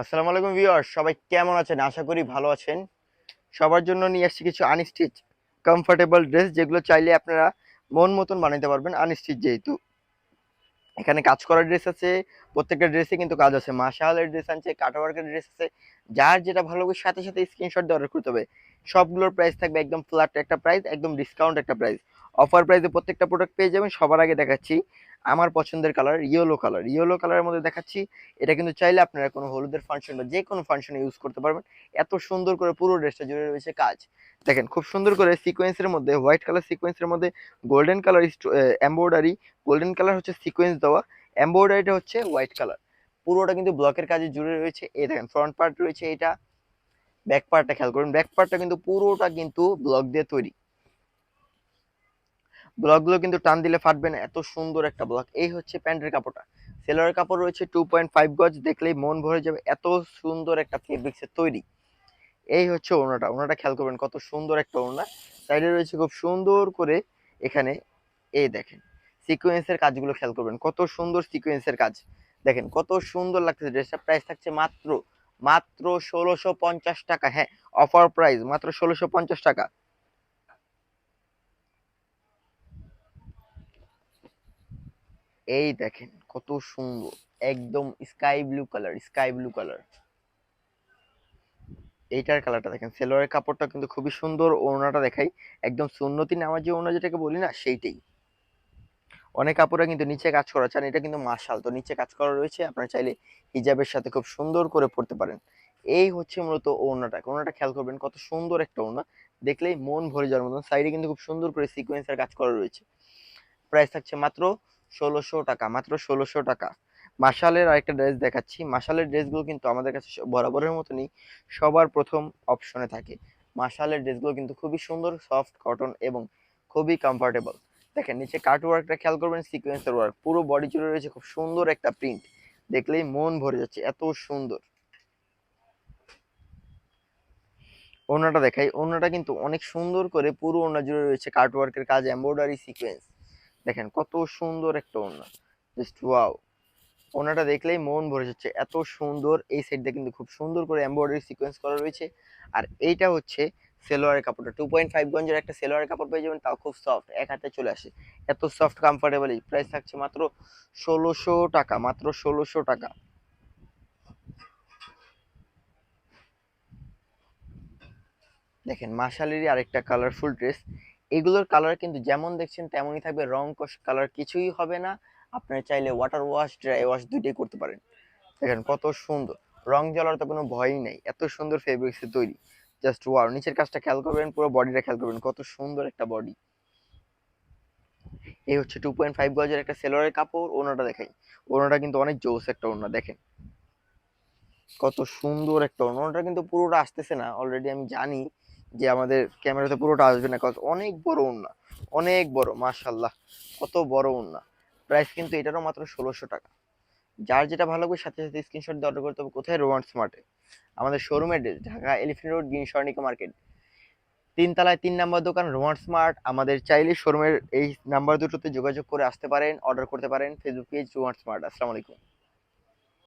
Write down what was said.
আসসালামু আলাইকুম ভিউয়ার্স, সবাই কেমন আছেন? আশা করি ভালো আছেন। সবার জন্য নিয়ে আসছি কিছু আনস্টিচ কমফোর্টেবল ড্রেস, যেগুলো চাইলে আপনারা মন মতন বানাতে পারবেন। আনস্টিচ যেহেতু এখানে কাজ করার ড্রেস আছে, প্রত্যেকটা ড্রেসে কিন্তু কাজ আছে। মাশাআল্লাহর ড্রেস আছে, কাটওয়ার্কের ড্রেস আছে। যার যেটা ভালো লাগে সাথে সাথে স্ক্রিনশট দিয়ে অর্ডার করতে হবে। সবগুলোর প্রাইস থাকবে একদম ফ্ল্যাট একটা প্রাইস, একদম ডিসকাউন্ট একটা প্রাইস। অফার প্রাইসে প্রত্যেকটা প্রোডাক্ট পেয়ে যাবেন। সবার আগে দেখাচ্ছি আমার পছন্দের কালার ইয়েলো কালার। ইয়েলো কালারের মধ্যে দেখাচ্ছি, এটা কিন্তু চাইলে আপনারা কোনো হলুদের ফাংশন বা যে কোনো ফাংশনে ইউজ করতে পারবেন। এত সুন্দর করে পুরো ড্রেসটা জুড়ে রয়েছে কাজ। দেখেন খুব সুন্দর করে সিকোয়েন্সের মধ্যে, হোয়াইট কালার সিকোয়েন্সের মধ্যে golden colour embroidery, golden colour হচ্ছে সিকোয়েন্স দেওয়া, এমব্রয়ডারিটা হচ্ছে হোয়াইট কালার। পুরোটা কিন্তু ব্লকের কাজে জুড়ে রয়েছে। এই দেখেন ফ্রন্ট পার্ট রয়েছে, এটা ব্যাক পার্টটা খেয়াল করুন। ব্যাক পার্টটা কিন্তু পুরোটা কিন্তু ব্লক দিয়ে তৈরি। ব্লকগুলো কিন্তু টান দিলে ফাটবে না, এত সুন্দর একটা ব্লক। এই হচ্ছে প্যান্টের কাপড়টা। সেলোয়ারের কাপড় রয়েছে 2.5 গজ, দেখলেই মন ভরে যাবে, এত সুন্দর একটা ফেব্রিক্সের তৈরি। এই হচ্ছে ওড়নাটা। ওড়নাটা খেয়াল করবেন, কত সুন্দর একটা ওড়না। সাইডে রয়েছে খুব সুন্দর করে এখানে, এই দেখেন সিকোয়েন্সের কাজগুলো খেয়াল করবেন, কত সুন্দর সিকোয়েন্সের কাজ। দেখেন কত সুন্দর লাগতেছে ড্রেসটা। প্রাইস থাকছে মাত্র মাত্র 1650 টাকা। হ্যাঁ, অফার প্রাইস মাত্র 1650 টাকা। এই দেখেন কত সুন্দর, একদম sky blue colour, sky blue colour. এইটার কালারটা দেখেন, সেলোয়ারের কাপড়টা কিন্তু খুবই সুন্দর। ওড়নাটা দেখাই, একদম সুন্নতি নামাজি ওড়না যেটাকে বলি না, সেইটাই। অনেক কাপড়ে কিন্তু নিচে কাজ করা চান, এটা কিন্তু মাশাল, তো নিচে কাজ করা রয়েছে। আপনারা চাইলে হিজাবের সাথে খুব সুন্দর করে পরতে পারেন। এই হচ্ছে মূলত ওড়নাটা। ওড়নাটা খেয়াল করবেন, কত সুন্দর একটা ওড়না, দেখলেই মন ভরে যাওয়ার মতন। সাইডে কিন্তু খুব সুন্দর করে সিকোয়েন্সের কাজ করা রয়েছে। প্রাইস থাকছে মাত্র 1600 টাকা, মাত্র 1600 টাকা। মাশালের আরেকটা ড্রেস দেখাচ্ছি। মাশালের ড্রেসগুলো কিন্তু আমাদের কাছে বরাবরের মতনই সবার প্রথম অপশনে থাকে। মাশালের ড্রেসগুলো কিন্তু খুবই সুন্দর, সফট কটন এবং খুবই কমফোর্টেবল। দেখেন নিচে কাট ওয়ার্কটা খেয়াল করবেন, সিকোয়েন্সের ওয়ার্ক, পুরো বডি জুড়ে রয়েছে খুব সুন্দর একটা প্রিন্ট, দেখলেই মন ভরে যাচ্ছে, এত সুন্দর। ওড়নাটা দেখাই, ওড়নাটা কিন্তু অনেক সুন্দর করে পুরো ওড়না জুড়ে রয়েছে কাট ওয়ার্কের কাজ, এমব্রয়ডারি সিকোয়েন্স। দেখেন কত সুন্দর একটা ওড়না, জাস্ট ওয়াও। ওড়নাটা দেখলেই মন ভরে যাচ্ছে, এত সুন্দর। এই সাইডটা কিন্তু খুব সুন্দর করে এমব্রয়ডারি সিকোয়েন্স করা রয়েছে। আর এইটা হচ্ছে সেলোয়ারের কাপড়টা। 2.5 গঞ্জের একটা সেলোয়ারের কাপড় পেয়ে যাবেন, তাও খুব সফট, এক হাতে চলে আসে, এত সফট কমফোর্টেবল। প্রাইস থাকছে মাত্র 1600 টাকা, মাত্র 1600 টাকা। দেখেন মাশালেরই আরেকটা কালারফুল ড্রেস। এগুলোর কালার কিন্তু যেমন দেখছেন তেমনই থাকবে, রং কস কালার কিছুই হবে না। আপনারা চাইলে ওয়াটার ওয়াশ, ড্রাই ওয়াশ দুইটাই করতে পারেন। দেখেন কত সুন্দর, রং জ্বলার তো কোনো ভয়ই নেই, এত সুন্দর ফেব্রিক্সে তৈরি, জাস্ট ওয়াও। নিচের কাজটা খেয়াল করবেন, পুরো বডিটা খেয়াল করবেন, কত সুন্দর একটা বডি। এই হচ্ছে 2.5 গজের একটা সেলোয়ারের কাপড়। ওনাটা দেখাই, ওনাটা কিন্তু অনেক জোস একটা ওনা। দেখেন কত সুন্দর একটা ওড়না। ওড়নাটা কিন্তু পুরোটা আসতেছে না, অলরেডি আমি জানি যে আমাদের ক্যামেরাতে পুরোটা আসবে না, কারণ অনেক বড় ওড়না, অনেক বড়। মাশাল্লাহ, কত বড় ওড়না। প্রাইস কিন্তু এটারও মাত্র 1600 টাকা। যার যেটা ভালো লাগবে সাথে সাথে স্ক্রিনশট দিয়ে অর্ডার করতে হবে। কোথায়? রোমান স্মার্টে। আমাদের শোরুমের address Dhaka elephant road, green Swarnika market, 3 তলায় 3 নম্বর দোকান, রোমান স্মার্ট। আমাদের চাইলে শোরুমের এই নাম্বার দুটোতে যোগাযোগ করে আসতে পারেন, অর্ডার করতে পারেন। Facebook page Roman smart. আসসালামু আলাইকুম।